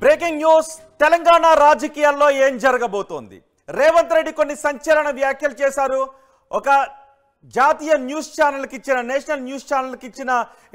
Breaking news Telangana రాజకీయాల్లో ఏం జరగబోతోంది రేవంత్ రెడ్డి కొన్ని సంచలన వ్యాఖ్యలు చేశారు ఒక జాతీయ న్యూస్ ఛానల్ కి ఇచ్చిన నేషనల్ న్యూస్ ఛానల్ కి ఇచ్చిన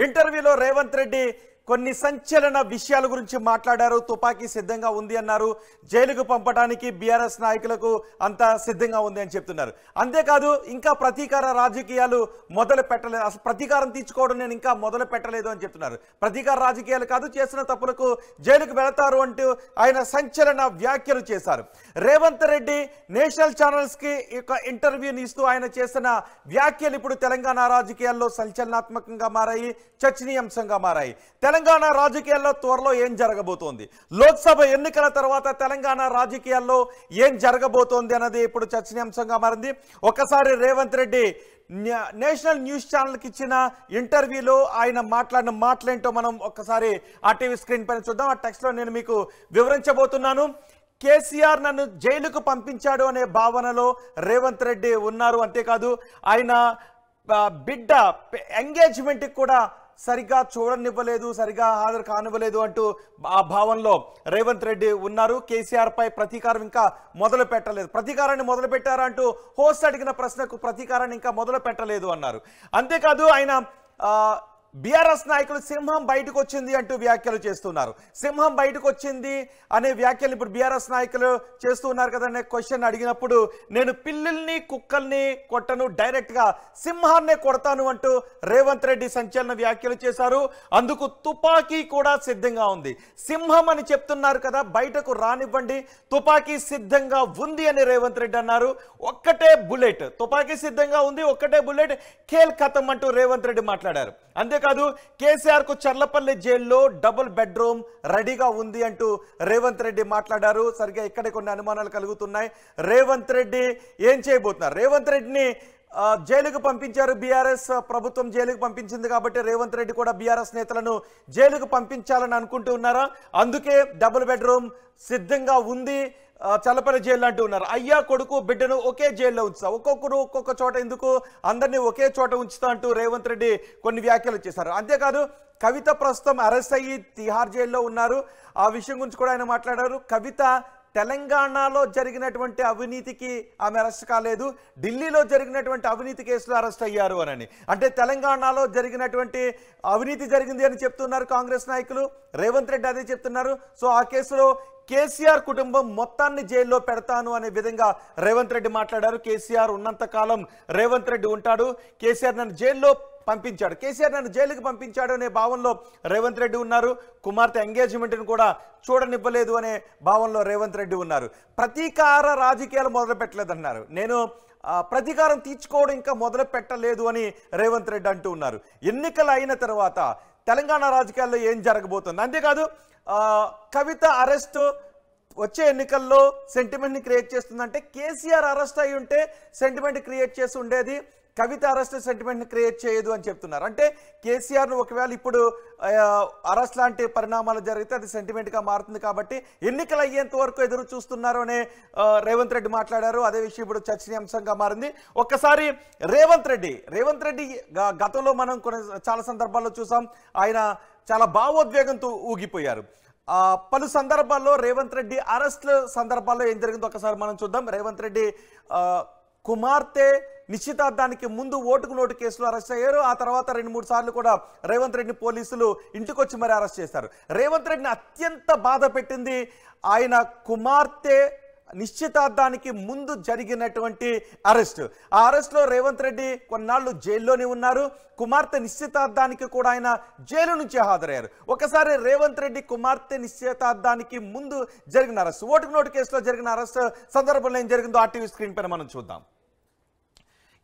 ఇంటర్వ్యూలో రేవంత్ రెడ్డి కొన్ని సంచలన విషయాల గురించి మాట్లాడారు తుపాకీ సిద్ధంగా ఉంది అన్నారు జైలుకు పంపడానికి బీఆర్ఎస్ నాయకులకు అంత సిద్ధంగా ఉంది అని చెప్తున్నారు అంతేకాదు ఇంకా ప్రతీకార రాజకీయాలు మొదలు పెట్టలేదు అసలు ప్రతీకారం తీర్చుకోవడం నేను ఇంకా మొదలు పెట్టలేదు అని చెప్తున్నారు ప్రతీకార రాజకీయాలు కాదు చేసిన తప్పులకు జైలుకు వెళతారు అంటూ ఆయన సంచలన వ్యాఖ్యలు చేశారు రేవంత్ రెడ్డి నేషనల్ ఛానల్స్ కి ఒక ఇంటర్వ్యూని ఇస్తూ ఆయన చేసిన వ్యాఖ్యలు ఇప్పుడు తెలంగాణ రాజకీయాల్లో సంచలనాత్మకంగా మారాయి చర్చనీయాంశంగా మారాయి తెలంగాణ రాజకీయాల్లో త్వరలో ఏం జరగబోతోంది లోక్సభ ఎన్నికల తర్వాత తెలంగాణ రాజకీయాల్లో ఏం జరగబోతోంది అన్నది ఇప్పుడు చర్చనీయాంశంగా మారింది ఒక్కసారి రేవంత్ రెడ్డి నేషనల్ న్యూస్ ఛానల్కి ఇచ్చిన ఇంటర్వ్యూలో ఆయన మాట్లాడిన మాటలేంటో మనం ఒక్కసారి ఆ టీవీ స్క్రీన్ పైన చూద్దాం ఆ టెక్స్ట్లో నేను మీకు వివరించబోతున్నాను కేసీఆర్ నన్ను జైలుకు పంపించాడు అనే భావనలో రేవంత్ రెడ్డి ఉన్నారు అంతేకాదు ఆయన బిడ్డ ఎంగేజ్మెంట్కి కూడా సరిగా చూడనివ్వలేదు సరిగా హాజరు కానివ్వలేదు అంటూ ఆ భావంలో రేవంత్ రెడ్డి ఉన్నారు కేసీఆర్ పై ప్రతీకారం ఇంకా మొదలు పెట్టలేదు ప్రతీకారాన్ని మొదలు పెట్టారా అంటూ హోస్ట్ అడిగిన ప్రశ్నకు ప్రతీకారాన్ని ఇంకా మొదలు పెట్టలేదు అన్నారు అంతేకాదు ఆయన బీఆర్ఎస్ నాయకులు సింహం బయటకు వచ్చింది అంటూ వ్యాఖ్యలు చేస్తున్నారు సింహం బయటకు వచ్చింది అనే వ్యాఖ్యలు ఇప్పుడు బీఆర్ఎస్ నాయకులు చేస్తూ ఉన్నారు కదనే క్వశ్చన్ అడిగినప్పుడు నేను పిల్లుల్ని కుక్కల్ని కొట్టను డైరెక్ట్గా సింహాన్నే కొడతాను అంటూ రేవంత్ రెడ్డి సంచలన వ్యాఖ్యలు చేశారు అందుకు తుపాకీ కూడా సిద్ధంగా ఉంది సింహం అని చెప్తున్నారు కదా బయటకు రానివ్వండి తుపాకీ సిద్ధంగా ఉంది అని రేవంత్ రెడ్డి అన్నారు ఒక్కటే బుల్లెట్ తుపాకీ సిద్ధంగా ఉంది ఒక్కటే బుల్లెట్ ఖేల్ ఖతం అంటూ రేవంత్ రెడ్డి మాట్లాడారు అంతేకాదు కేసీఆర్ కు చర్లపల్లి జైల్లో డబుల్ బెడ్రూమ్ రెడీగా ఉంది అంటూ రేవంత్ రెడ్డి మాట్లాడారు సరిగా ఇక్కడే కొన్ని అనుమానాలు కలుగుతున్నాయి రేవంత్ రెడ్డి ఏం చేయబోతున్నారు రేవంత్ రెడ్డిని జైలుకు పంపించారు బీఆర్ఎస్ ప్రభుత్వం జైలుకు పంపించింది కాబట్టి రేవంత్ రెడ్డి కూడా బీఆర్ఎస్ నేతలను జైలుకు పంపించాలని అనుకుంటూ ఉన్నారా అందుకే డబుల్ బెడ్రూమ్ సిద్ధంగా ఉంది చల్లపల్లి జైలు అంటూ ఉన్నారు అయ్యా కొడుకు బిడ్డను ఒకే జైల్లో ఉంచుతా ఒక్కొక్కరు ఒక్కొక్క చోట ఎందుకు అందరినీ ఒకే చోట ఉంచుతా అంటూ రేవంత్ రెడ్డి కొన్ని వ్యాఖ్యలు చేశారు అంతేకాదు కవిత ప్రస్తుతం అరెస్ట్ అయ్యి తిహార్ జైల్లో ఉన్నారు ఆ విషయం గురించి కూడా ఆయన మాట్లాడారు కవిత తెలంగాణలో జరిగినటువంటి అవినీతికి ఆమె అరెస్ట్ కాలేదు ఢిల్లీలో జరిగినటువంటి అవినీతి కేసులో అరెస్ట్ అయ్యారు అని అంటే తెలంగాణలో జరిగినటువంటి అవినీతి జరిగింది అని చెప్తున్నారు కాంగ్రెస్ నాయకులు రేవంత్ రెడ్డి అదే చెప్తున్నారు సో ఆ కేసులో కేసీఆర్ కుటుంబం మొత్తాన్ని జైల్లో పెడతాను అనే విధంగా రేవంత్ రెడ్డి మాట్లాడారు కేసీఆర్ ఉన్నంత కాలం రేవంత్ రెడ్డి ఉంటాడు కేసీఆర్ నన్ను జైల్లో పంపించాడు కేసీఆర్ నన్ను జైలుకి పంపించాడు అనే భావంలో రేవంత్ రెడ్డి ఉన్నారు కుమార్తె ఎంగేజ్మెంట్ను కూడా చూడనివ్వలేదు అనే భావంలో రేవంత్ రెడ్డి ఉన్నారు ప్రతీకార రాజకీయాలు మొదలు పెట్టలేదన్నారు నేను ప్రతీకారం తీర్చుకోవడం ఇంకా మొదలు పెట్టలేదు అని రేవంత్ రెడ్డి అంటూ ఉన్నారు ఎన్నికలు అయిన తర్వాత తెలంగాణ రాజకీయాల్లో ఏం జరగబోతుంది అంతేకాదు కవిత అరెస్ట్ వచ్చే ఎన్నికల్లో సెంటిమెంట్ని క్రియేట్ చేస్తుందంటే కేసీఆర్ అరెస్ట్ అయి ఉంటే సెంటిమెంట్ క్రియేట్ చేసి ఉండేది కవిత అరెస్ట్ సెంటిమెంట్ని క్రియేట్ చేయదు అని చెప్తున్నారు అంటే కేసీఆర్ను ఒకవేళ ఇప్పుడు అరెస్ట్ లాంటి పరిణామాలు జరిగితే అది సెంటిమెంట్గా మారుతుంది కాబట్టి ఎన్నికలు అయ్యేంత వరకు ఎదురు చూస్తున్నారు అనే రేవంత్ రెడ్డి మాట్లాడారు అదే విషయం ఇప్పుడు చర్చనీయాంశంగా మారింది ఒక్కసారి రేవంత్ రెడ్డి గతంలో మనం చాలా సందర్భాల్లో చూసాం ఆయన చాలా భావోద్వేగంతో ఊగిపోయారు పలు సందర్భాల్లో రేవంత్ రెడ్డి అరెస్ట్ సందర్భాల్లో ఏం జరిగిందో ఒకసారి మనం చూద్దాం రేవంత్ రెడ్డి కుమార్తె నిశ్చితార్థానికి ముందు ఓటుకు నోటు కేసులో అరెస్ట్ అయ్యారు ఆ తర్వాత 2-3 సార్లు కూడా రేవంత్ రెడ్డిని పోలీసులు ఇంటికొచ్చి మరి అరెస్ట్ చేశారు రేవంత్ రెడ్డిని అత్యంత బాధ పెట్టింది ఆయన కుమార్తె నిశ్చితార్థానికి ముందు జరిగినటువంటి అరెస్ట్ ఆ అరెస్ట్లో రేవంత్ రెడ్డి కొన్నాళ్ళు జైల్లోనే ఉన్నారు కుమార్తె నిశ్చితార్థానికి కూడా ఆయన జైలు నుంచి హాజరయ్యారు ఒకసారి రేవంత్ రెడ్డి కుమార్తె నిశ్చితార్థానికి ముందు జరిగిన అరెస్ట్ ఓటుకు నోటు కేసులో జరిగిన అరెస్ట్ సందర్భంలో ఏం జరిగిందో ఆర్టీవీ స్క్రీన్ పైన మనం చూద్దాం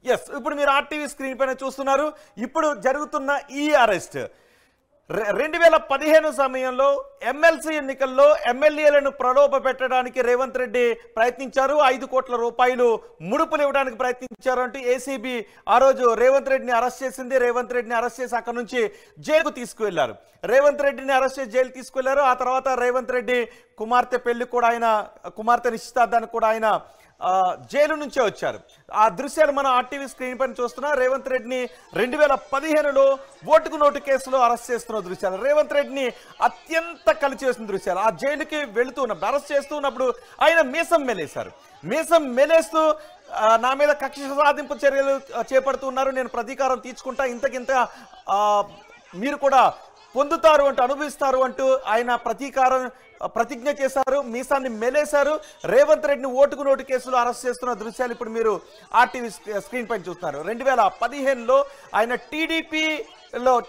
ఎస్ ఇప్పుడు మీరు ఆర్టీవీ స్క్రీన్ పైన చూస్తున్నారు ఇప్పుడు జరుగుతున్న ఈ అరెస్ట్ 2015 సమయంలో ఎమ్మెల్సీ ఎన్నికల్లో ఎమ్మెల్యేలను ప్రలోభ పెట్టడానికి రేవంత్ రెడ్డి ప్రయత్నించారు 5 కోట్ల రూపాయలు ముడుపులు ఇవ్వడానికి ప్రయత్నించారు అంటూ ఏసీబీ ఆ రోజు రేవంత్ రెడ్డిని అరెస్ట్ చేసింది రేవంత్ రెడ్డిని అరెస్ట్ చేసి అక్కడ నుంచి జైలుకు తీసుకువెళ్లారు రేవంత్ రెడ్డిని అరెస్ట్ చేసి జైలు తీసుకువెళ్లారు ఆ తర్వాత రేవంత్ రెడ్డి కుమార్తె పెళ్లి కూడా ఆయన కుమార్తె నిశ్చితార్థానికి కూడా ఆయన జైలు నుంచే వచ్చారు. ఆ దృశ్యాలు మనం ఆర్టీవీ స్క్రీన్ పైన చూస్తున్నాం. రేవంత్ రెడ్డిని 2015లో ఓటుకు నోటు కేసులో అరెస్ట్ చేస్తున్న దృశ్యాలు, రేవంత్ రెడ్డిని అత్యంత కలిచివేసిన దృశ్యాలు. ఆ జైలుకి వెళుతూ ఉన్నప్పుడు, అరెస్ట్ చేస్తూ ఉన్నప్పుడు ఆయన మీసం మెలేశారు. మీసం మెలేస్తూ నా మీద కక్ష సాధింపు చర్యలు చేపడుతున్నారు, నేను ప్రతీకారం తీర్చుకుంటా, ఇంతకింత మీరు కూడా పొందుతారు అంటూ, అనుభవిస్తారు అంటూ ఆయన ప్రతిజ్ఞ చేశారు. మీసాన్ని మెలేశారు. రేవంత్ రెడ్డిని ఓటుకు నోటు కేసులో అరెస్ట్ చేస్తున్న దృశ్యాలు ఇప్పుడు మీరు ఆర్టీవీ స్క్రీన్ పైన చూస్తున్నారు. 2015లో ఆయన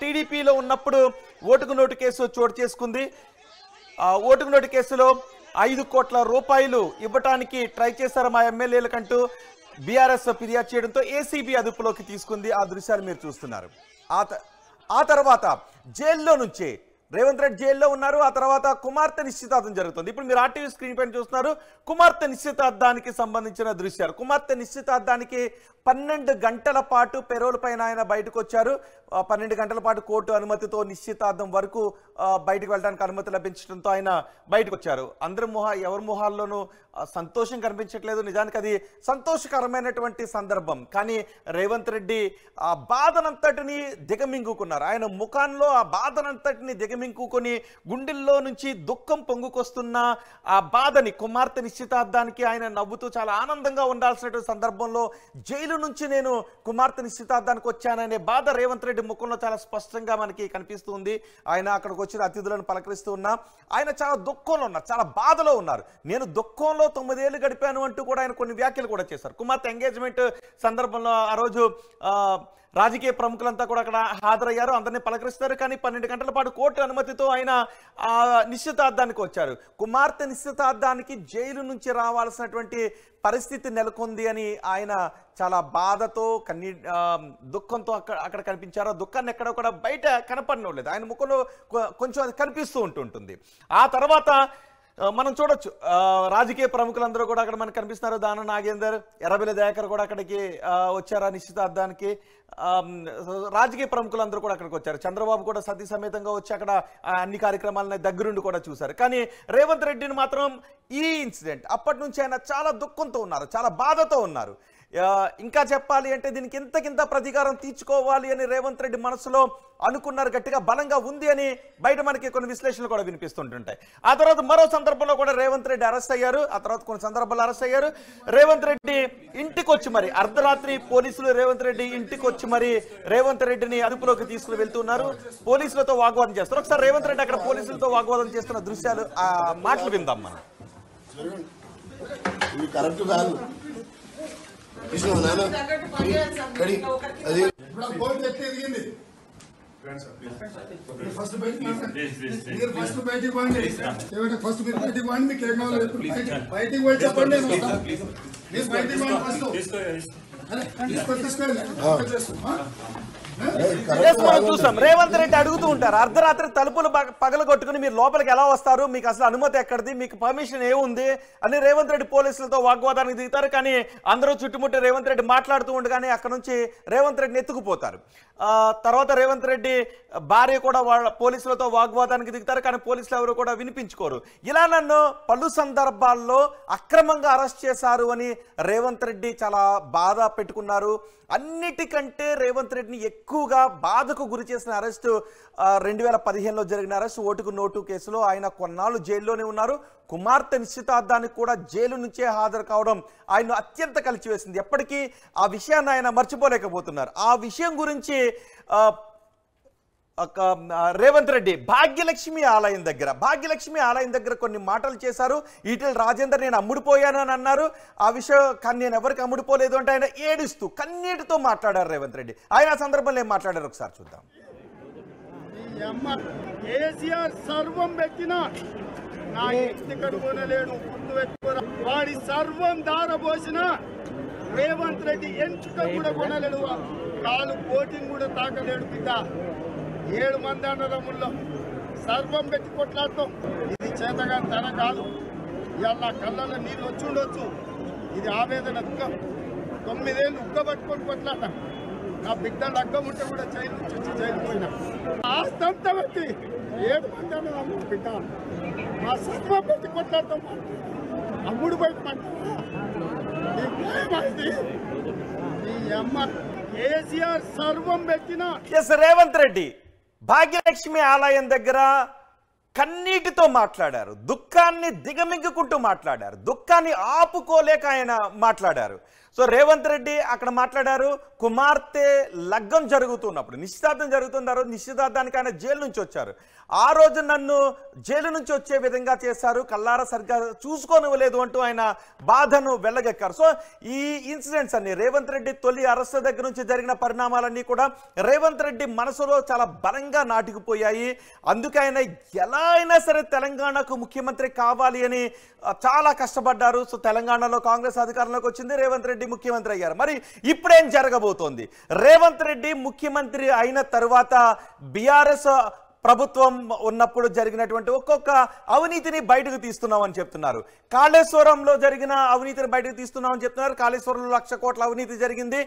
టీడీపీలో ఉన్నప్పుడు ఓటుకు నోటు కేసు చోటు చేసుకుంది. ఓటుకు నోటు కేసులో 5 కోట్ల రూపాయలు ఇవ్వటానికి ట్రై చేశారు మా ఎమ్మెల్యేలకంటూ బీఆర్ఎస్ ఫిర్యాదు చేయడంతో ఏసీబీ అదుపులోకి తీసుకుంది. ఆ దృశ్యాలు మీరు చూస్తున్నారు. ఆ తర్వాత జైల్లో నుంచి రేవంత్ రెడ్డి జైల్లో ఉన్నారు. ఆ తర్వాత కుమార్తె నిశ్చితార్థం జరుగుతుంది. ఇప్పుడు మీరు ఆర్టీవీ స్క్రీన్ పైన చూస్తున్నారు కుమార్తె నిశ్చితార్థానికి సంబంధించిన దృశ్యాలు. కుమార్తె నిశ్చితార్థానికి 12 గంటల పాటు పెరోల్ పైన ఆయన బయటకు వచ్చారు. 12 గంటల పాటు కోర్టు అనుమతితో నిశ్చితార్థం వరకు బయటకు వెళ్ళడానికి అనుమతి లభించడంతో ఆయన బయటకు వచ్చారు. ఎవరి మొహాల్లోనూ సంతోషం కనిపించట్లేదు. నిజానికి అది సంతోషకరమైనటువంటి సందర్భం. కానీ రేవంత్ రెడ్డి ఆ బాధనంతటిని దిగమింగుకున్నారు. ఆయన ముఖంలో ఆ బాధనంతటిని దిగమింగుకొని గుండెల్లో నుంచి దుఃఖం పొంగుకొస్తున్న ఆ బాధని, కుమార్తె నిశ్చితార్థానికి ఆయన నవ్వుతూ చాలా ఆనందంగా ఉండాల్సినటువంటి సందర్భంలో జైలు నుంచి నేను కుమార్తె నిశ్చితార్థానికి వచ్చాననే బాధ రేవంత్ రెడ్డి ముఖంలో చాలా స్పష్టంగా మనకి కనిపిస్తుంది. ఆయన అక్కడికి వచ్చిన అతిథులను పలకరిస్తూ ఉన్నా ఆయన చాలా దుఃఖంలో ఉన్నారు, చాలా బాధలో ఉన్నారు. నేను దుఃఖంలో 9 ఏళ్ళు గడిపాను అంటూ కూడా ఆయన కొన్ని వ్యాఖ్యలు కూడా చేశారు. కుమార్తె ఎంగేజ్మెంట్ సందర్భంలో ఆ రోజు రాజకీయ ప్రముఖులంతా కూడా అక్కడ హాజరయ్యారు, అందరినీ పలకరిస్తారు. కానీ 12 గంటల పాటు కోర్టు అనుమతితో ఆయన నిశ్చితార్థానికి వచ్చారు. కుమార్తె నిశ్చితార్థానికి జైలు నుంచి రావాల్సినటువంటి పరిస్థితి నెలకొంది అని ఆయన చాలా బాధతో దుఃఖంతో అక్కడ కనిపించారు. దుఃఖాన్ని ఎక్కడ కూడా బయట కనపడలేదు. ఆయన ముఖంలో కొంచెం అది కనిపిస్తూ ఉంటుంది. ఆ తర్వాత మనం చూడొచ్చు రాజకీయ ప్రముఖులందరూ కూడా అక్కడ మనకు కనిపిస్తున్నారు. దానం నాగేందర్, ఎర్రబెల్లి దయాకర్ కూడా అక్కడికి వచ్చారు నిశ్చితార్థానికి. రాజకీయ ప్రముఖులందరూ కూడా అక్కడికి వచ్చారు. చంద్రబాబు కూడా సతీ సమేతంగా వచ్చి అక్కడ అన్ని కార్యక్రమాలను దగ్గరుండి కూడా చూశారు. కానీ రేవంత్ రెడ్డిని మాత్రం ఈ ఇన్సిడెంట్ అప్పటి నుంచి ఆయన చాలా దుఃఖంతో ఉన్నారు, చాలా బాధతో ఉన్నారు. ఇంకా చెప్పాలి అంటే దీనికి ఇంతకింత ప్రతీకారం తీర్చుకోవాలి అని రేవంత్ రెడ్డి మనసులో అనుకున్నారు, గట్టిగా బలంగా ఉంది అని బయట మనకి కొన్ని విశ్లేషణలు కూడా వినిపిస్తుంటుంటాయి. ఆ తర్వాత మరో సందర్భంలో కూడా రేవంత్ రెడ్డి అరెస్ట్ అయ్యారు. ఆ తర్వాత కొన్ని సందర్భాల్లో అరెస్ట్ అయ్యారు. రేవంత్ రెడ్డి ఇంటికి వచ్చి మరి అర్ధరాత్రి పోలీసులు రేవంత్ రెడ్డి ఇంటికి వచ్చి మరి రేవంత్ రెడ్డిని అదుపులోకి తీసుకుని వెళ్తున్నారు. పోలీసులతో వాగ్వాదం చేస్తారు. ఒకసారి రేవంత్ రెడ్డి అక్కడ పోలీసులతో వాగ్వాదం చేస్తున్న దృశ్యాలు, ఆ మాటలు విందాం మనం. ఫస్ట్ బయటికి పోండి, ఫస్ట్ మీరు బయటికి పోండి, మీకు ఏం కావాలి బయటికి పోయి చెప్పండి. మీరు బయటికి పోండి ఫస్ట్ తీసుకోండి. మనం చూసాం రేవంత్ రెడ్డి అడుగుతూ ఉంటారు, అర్ధరాత్రి తలుపులు పగలగొట్టుకుని మీరు లోపలికి ఎలా వస్తారు, మీకు అసలు అనుమతి ఎక్కడిది, మీకు పర్మిషన్ ఏముంది అని రేవంత్ రెడ్డి పోలీసులతో వాగ్వాదానికి దిగుతారు. కానీ అందరూ చుట్టుముట్టి రేవంత్ రెడ్డి మాట్లాడుతూ ఉండగానే అక్కడ నుంచి రేవంత్ రెడ్డిని ఎత్తుకుపోతారు. తర్వాత రేవంత్ రెడ్డి భార్య కూడా వాళ్ళ పోలీసులతో వాగ్వాదానికి దిగుతారు. కానీ పోలీసులు ఎవరు కూడా వినిపించుకోరు. ఇలా నన్ను పలు సందర్భాల్లో అక్రమంగా అరెస్ట్ చేశారు అని రేవంత్ రెడ్డి చాలా బాధ పెట్టుకున్నారు. అన్నిటికంటే రేవంత్ రెడ్డిని ఎక్కువగా బాధకు గురి చేసిన అరెస్టు 2015లో జరిగిన అరెస్టు, ఓటుకు నోటు కేసులో ఆయన కొన్నాళ్ళు జైల్లోనే ఉన్నారు. కుమార్తె నిశ్చితార్థానికి కూడా జైలు నుంచే హాజరు కావడం ఆయన అత్యంత కలిచివేసింది. ఎప్పటికీ ఆ విషయాన్ని ఆయన మర్చిపోలేకపోతున్నారు. ఆ విషయం గురించి రేవంత్ రెడ్డి భాగ్యలక్ష్మి ఆలయం దగ్గర కొన్ని మాటలు చేశారు. ఈటెల రాజేందర్ నేను అమ్ముడుపోయాను అని అన్నారు. ఆ విషయం కానీ నేను ఎవరికి అమ్ముడుపోలేదు అంటే ఆయన ఏడుస్తూ కన్నీటితో మాట్లాడారు రేవంత్ రెడ్డి. ఆయన ఆ సందర్భంలో ఏం మాట్లాడారు ఒకసారి చూద్దాం. కేసీఆర్ సర్వం పెట్టినా నా ఇంటి కడుగొనలేడు, గుర్తు పెట్టుకోరా. వాడి సర్వం దారబోసిన రేవంత్ రెడ్డి ఎంచుక కూడా కొనలేడు, కాలు కోటింగ్ కూడా తాకలేడు. బిడ్డ 7 మంది అన్నదమ్ముల్లో సర్వం పెట్టి కొట్లాడతాం. ఇది చేతగా తన కాదు. ఇవాళ కళ్ళల్లో నీళ్ళు వచ్చి ఉండొచ్చు. ఇది ఆవేదన దుఃఖం. 9 ఏళ్ళు ఉగ్గబట్టుకొని కొట్లాడ. నా బిడ్డ లగ్గం ఉంటే కూడా జైలు నుంచి వచ్చి జైలు పోయినా ఆస్తంత పెట్టి 7 మంది అన్నదమ్ములు బిడ్డ మా సర్వం పెట్టి కొట్లాడతాం. అమ్ముడు బయట ఈ అమ్మ కేసీఆర్ సర్వం పెట్టిన ఎస్ రేవంత్ రెడ్డి భాగ్యలక్ష్మి ఆలయం దగ్గర కన్నీటితో మాట్లాడారు, దుఃఖాన్ని దిగమింగుకుంటూ మాట్లాడారు, దుఃఖాన్ని ఆపుకోలేక ఆయన మాట్లాడారు. సో రేవంత్ రెడ్డి అక్కడ మాట్లాడారు, కుమార్తె లగ్గం జరుగుతున్నప్పుడు నిశ్చితార్థం జరుగుతుంది, ఆ రోజు నిశ్చితార్థానికి ఆయన జైలు నుంచి వచ్చారు, ఆ రోజు నన్ను జైలు నుంచి వచ్చే విధంగా చేశారు, కల్లారా సరిగ్గా చూసుకోనివ్వలేదు అంటూ ఆయన బాధను వెళ్ళగక్కారు. సో ఈ ఇన్సిడెంట్స్ అన్ని రేవంత్ రెడ్డి తొలి అరెస్ట్ దగ్గర నుంచి జరిగిన పరిణామాలన్నీ కూడా రేవంత్ రెడ్డి మనసులో చాలా బలంగా నాటుకుపోయాయి. అందుకే ఆయన ఎలా అయినా సరే తెలంగాణకు ముఖ్యమంత్రి కావాలి అని చాలా కష్టపడ్డారు. సో తెలంగాణలో కాంగ్రెస్ అధికారంలోకి వచ్చింది, రేవంత్ రెడ్డి ముఖ్యమంత్రి అయ్యారు. మరి ఇప్పుడేం జరగబోతోంది? రేవంత్ రెడ్డి ముఖ్యమంత్రి అయిన తరువాత బీఆర్ఎస్ ప్రభుత్వం ఉన్నప్పుడు జరిగినటువంటి ఒక్కొక్క అవినీతిని బయటకు తీస్తున్నామని చెప్తున్నారు. కాళేశ్వరంలో జరిగిన అవినీతిని బయటకు తీస్తున్నామని చెప్తున్నారు. కాళేశ్వరంలో 1,00,000 కోట్ల అవినీతి జరిగింది,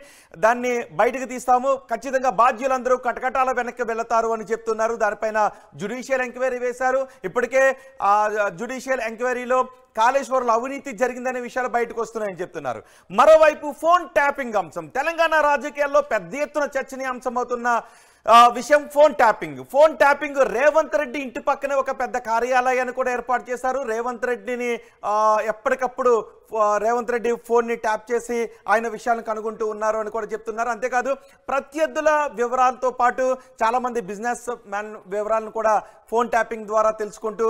దాన్ని బయటకు తీస్తాము, ఖచ్చితంగా బాధ్యులందరూ కటకటాల వెనక్కి వెళతారు అని చెప్తున్నారు. దానిపైన జ్యుడిషియల్ ఎంక్వైరీ వేశారు. ఇప్పటికే ఆ జ్యుడిషియల్ ఎంక్వైరీలో కాళేశ్వరంలో అవినీతి జరిగిందనే విషయాలు బయటకు వస్తున్నాయని చెప్తున్నారు. మరోవైపు ఫోన్ ట్యాపింగ్ అంశం తెలంగాణ రాజకీయాల్లో పెద్ద ఎత్తున చర్చనీయాంశం అవుతున్న విషయం ఫోన్ ట్యాపింగ్ రేవంత్ రెడ్డి ఇంటి పక్కనే ఒక పెద్ద కార్యాలయాన్ని కూడా ఏర్పాటు చేశారు. రేవంత్ రెడ్డిని ఎప్పటికప్పుడు రేవంత్ రెడ్డి ఫోన్ని ట్యాప్ చేసి ఆయన విషయాలను కనుగొంటూ ఉన్నారు అని కూడా చెప్తున్నారు. అంతేకాదు ప్రత్యర్థుల వివరాలతో పాటు చాలామంది బిజినెస్ మ్యాన్ వివరాలను కూడా ఫోన్ ట్యాపింగ్ ద్వారా తెలుసుకుంటూ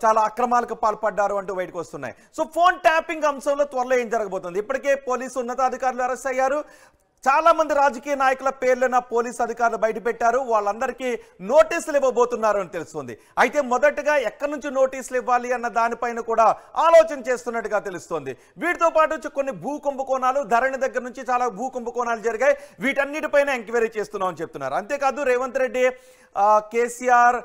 చాలా అక్రమాలకు పాల్పడ్డారు అంటూ బయటకు వస్తున్నాయి. సో ఫోన్ ట్యాపింగ్ అంశంలో త్వరలో ఏం జరగబోతుంది? ఇప్పటికే పోలీసు ఉన్నతాధికారులు అరెస్ట్ అయ్యారు, చాలా మంది రాజకీయ నాయకుల పేర్లను పోలీసు అధికారులు బయటపెట్టారు, వాళ్ళందరికీ నోటీసులు ఇవ్వబోతున్నారు అని తెలుస్తుంది. అయితే మొదటగా ఎక్కడి నుంచి నోటీసులు ఇవ్వాలి అన్న దానిపైన కూడా ఆలోచన చేస్తున్నట్టుగా తెలుస్తోంది. వీటితో పాటు కొన్ని భూ కుంభకోణాలు, ధరణి దగ్గర నుంచి చాలా భూ కుంభకోణాలు జరిగాయి, వీటన్నిటిపైన ఎంక్వైరీ చేస్తున్నామని చెప్తున్నారు. అంతేకాదు రేవంత్ రెడ్డి కేసీఆర్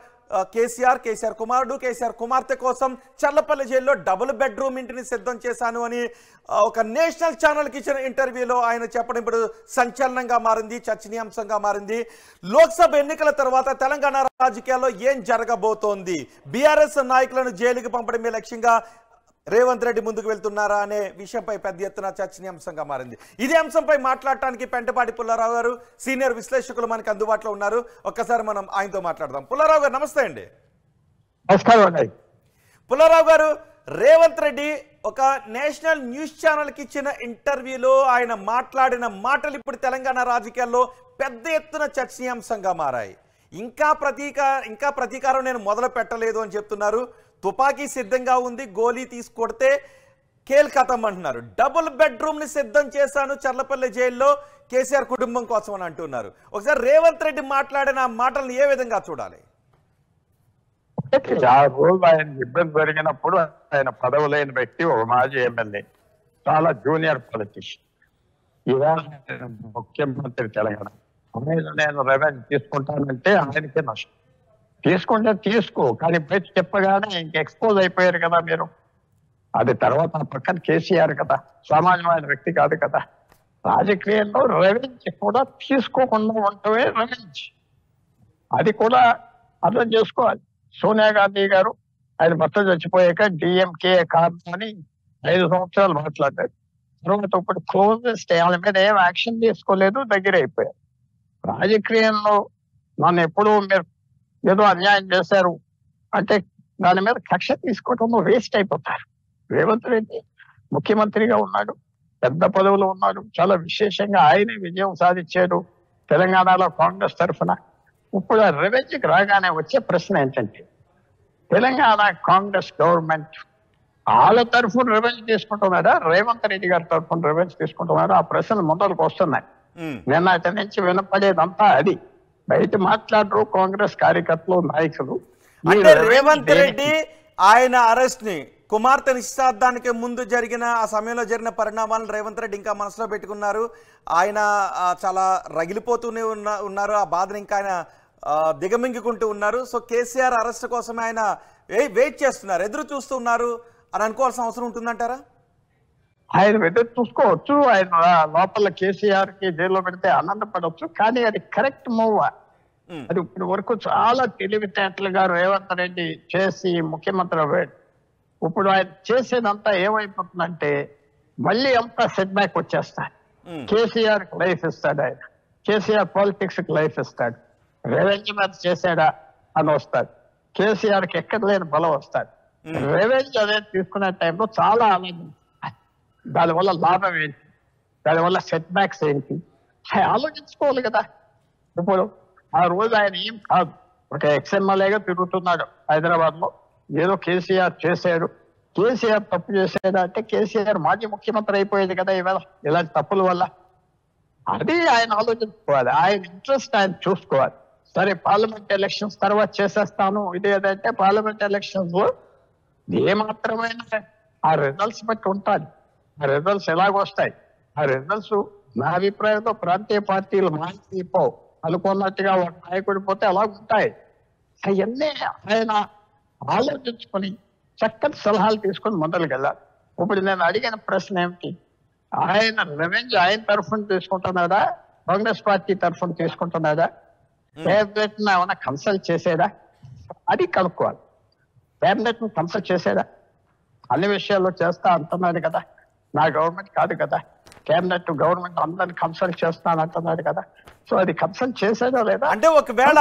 కుమార్తె కోసం చల్లపల్లి జైల్లో డబుల్ బెడ్రూమ్ ఇంటిని సిద్ధం చేశాను అని ఒక నేషనల్ ఛానల్కి ఇచ్చిన ఇంటర్వ్యూలో ఆయన చెప్పడం ఇప్పుడు సంచలనంగా మారింది, చర్చనీయాంశంగా మారింది. లోక్సభ ఎన్నికల తర్వాత తెలంగాణ రాజకీయాల్లో ఏం జరగబోతోంది? బీఆర్ఎస్ నాయకులను జైలుకి పంపడమే లక్ష్యంగా రేవంత్ రెడ్డి ముందుకు వెళ్తున్నారా అనే విషయంపై పెద్ద ఎత్తున చర్చనీయాంశంగా మారింది. ఇదే అంశంపై మాట్లాడటానికి పెంటపాటి పుల్లారావు గారు సీనియర్ విశ్లేషకులు మనకు అందుబాటులో ఉన్నారు. ఒక్కసారి మనం ఆయనతో మాట్లాడదాం. పుల్లారావు గారు నమస్తే అండి. నమస్కారం. పుల్లారావు గారు, రేవంత్ రెడ్డి ఒక నేషనల్ న్యూస్ ఛానల్కి ఇచ్చిన ఇంటర్వ్యూలో ఆయన మాట్లాడిన మాటలు ఇప్పుడు తెలంగాణ రాజకీయాల్లో పెద్ద ఎత్తున చర్చనీయాంశంగా మారాయి. ఇంకా ప్రతీకారం నేను మొదలు పెట్టలేదు అని చెప్తున్నారు. తుపాకీ సిద్ధంగా ఉంది, గోలీ తీసుకొడితే కేల్ కథం అంటున్నారు. డబుల్ బెడ్రూమ్ ని సిద్ధం చేశాను చర్లపల్లి జైల్లో కేసీఆర్ కుటుంబం కోసం అని అంటున్నారు. ఒకసారి రేవంత్ రెడ్డి మాట్లాడిన మాటలను ఏ విధంగా చూడాలి? ఆ రోజు ఆయన ఇబ్బంది జరిగినప్పుడు ఆయన పదవి లేని వ్యక్తి, ఒక మాజీ ఎమ్మెల్యే, చాలా జూనియర్ పొలిటీషియన్. ఇవాళ ముఖ్యమంత్రి తెలంగాణ. నేను రెవెన్యూ తీసుకుంటానంటే ఆయనకే నష్టం. తీసుకుంటే తీసుకో, కానీ బయట చెప్పగానే ఇంక ఎక్స్పోజ్ అయిపోయారు కదా మీరు. అది తర్వాత పక్కన కేసీఆర్ కదా, సామాన్యమైన వ్యక్తి కాదు కదా. రాజకీయాల్లో రెవెన్యూ కూడా తీసుకోకుండా ఉండటమే రెవెన్యూ. అది కూడా అర్థం చేసుకోవాలి. సోనియా గాంధీ గారు ఆయన భర్త చచ్చిపోయాక డిఎంకే కారణం అని 5 సంవత్సరాలు మాట్లాడారు. తర్వాత ఇప్పుడు క్లోజెస్ట్ వాళ్ళ మీద ఏం యాక్షన్ తీసుకోలేదు, దగ్గర అయిపోయారు. రాజకీయంలో నన్ను ఎప్పుడూ మీరు ఏదో అన్యాయం చేశారు అంటే దాని మీద కక్ష తీసుకోవటంలో వేస్ట్ అయిపోతారు. రేవంత్ రెడ్డి ముఖ్యమంత్రిగా ఉన్నాడు, పెద్ద పదవులు ఉన్నాడు, చాలా విశేషంగా ఆయనే విజయం సాధించాడు తెలంగాణలో కాంగ్రెస్ తరఫున. ఇప్పుడు రెవెన్యూకి రాగానే వచ్చే ప్రశ్న ఏంటంటే, తెలంగాణ కాంగ్రెస్ గవర్నమెంట్ వాళ్ళ తరఫున రెవెన్యూ తీసుకుంటున్నారా, రేవంత్ రెడ్డి గారి తరఫున రెవెన్యూ తీసుకుంటున్నారా? ఆ ప్రశ్నలు ముందరకు వస్తున్నాయి. నిన్నటి నుంచి వినపడేదంతా అది. బయట మాట్లాడరు కాంగ్రెస్ కార్యకర్తలు, నాయకులు. అంటే రేవంత్ రెడ్డి ఆయన అరెస్ట్ ని, కుమార్తె నిశ్చితార్థానికి ముందు జరిగిన ఆ సమయంలో జరిగిన పరిణామాలను రేవంత్ రెడ్డి ఇంకా మనసులో పెట్టుకున్నారు. ఆయన చాలా రగిలిపోతూనే ఉన్నారు, ఆ బాధను ఇంకా ఆయన దిగమింగుకుంటూ ఉన్నారు. సో కేసీఆర్ అరెస్ట్ కోసం ఆయన వెయిట్ చేస్తున్నారు, ఎదురు చూస్తున్నారు అని అనుకోవాల్సిన అవసరం ఉంటుందంటారా? ఆయన ఎదురు చూసుకోవచ్చు. ఆయన లోపల కేసీఆర్ కి జైల్లో పెడితే ఆనందపడవచ్చు, కానీ అది కరెక్ట్ మూవ్. అది ఇప్పటి వరకు చాలా తెలివితేటలుగా రేవంత్ రెడ్డి చేసి ముఖ్యమంత్రి అవ్వాడు. ఇప్పుడు ఆయన చేసేదంతా ఏమైపోతుందంటే, మళ్ళీ అంతా సెట్ బ్యాక్ వచ్చేస్తాడు. కేసీఆర్ కి లైఫ్ ఇస్తాడు, ఆయన కేసీఆర్ పాలిటిక్స్ కి లైఫ్ ఇస్తాడు. రెవెన్యూ మీద చేశాడా అని వస్తాడు, కేసీఆర్ కి ఎక్కడ లేని బలం వస్తాడు. రెవెన్యూ అనేది తీసుకునే టైంలో చాలా ఆలోచన, దానివల్ల లాభం ఏంటి, దానివల్ల సెట్ బ్యాక్స్ ఏంటి ఆలోచించుకోవాలి కదా. ఇప్పుడు ఆ రోజు ఆయన ఏం కాదు, ఒక ఎక్స్ఎమ్మెల్యేగా తిరుగుతున్నాడు హైదరాబాద్ లో, ఏదో కేసీఆర్ చేశాడు, కేసీఆర్ తప్పు చేశాడు అంటే కేసీఆర్ మాజీ ముఖ్యమంత్రి అయిపోయేది కదా ఇవాళ ఇలాంటి తప్పుల వల్ల. అది ఆయన ఆలోచించుకోవాలి, ఆయన ఇంట్రెస్ట్ ఆయన చూసుకోవాలి. సరే పార్లమెంట్ ఎలక్షన్స్ తర్వాత చేసేస్తాను ఇది ఏదంటే పార్లమెంట్ ఎలక్షన్స్ లో ఏమాత్రమైనా ఆ రిజల్ట్స్ బట్టి ఉంటాయి. ఆ రిజల్ట్స్ ఎలాగొస్తాయి, ఆ రిజల్ట్స్ నా అభిప్రాయంలో ప్రాంతీయ పార్టీలు మారిపోవు, అనుకున్నట్టుగా ఒక నాయకుడు పోతే అలా ఉంటాయి. అవన్నీ ఆయన ఆలోచించుకొని చక్కటి సలహాలు తీసుకొని మొదలుకు వెళ్ళాలి. ఇప్పుడు నేను అడిగిన ప్రశ్న ఏమిటి, ఆయన రెవెన్యూ ఆయన తరఫున తీసుకుంటున్నాడా, కాంగ్రెస్ పార్టీ తరఫున తీసుకుంటున్నాడా, క్యాబినెట్ ఏమైనా కన్సల్ట్ చేసేదా, అది కనుక్కోవాలి. క్యాబినెట్ ను కన్సల్ట్ చేసేదా, అన్ని విషయాల్లో చేస్తా అంటున్నాడు కదా, నా గవర్నమెంట్ కాదు కదా, క్యాబినెట్ గవర్నమెంట్ అందరిని కన్సల్ట్ చేస్తాను అంటున్నాడు కదా. సో అది కన్సల్ట్ చేసేదా లేదా అంటే ఒకవేళ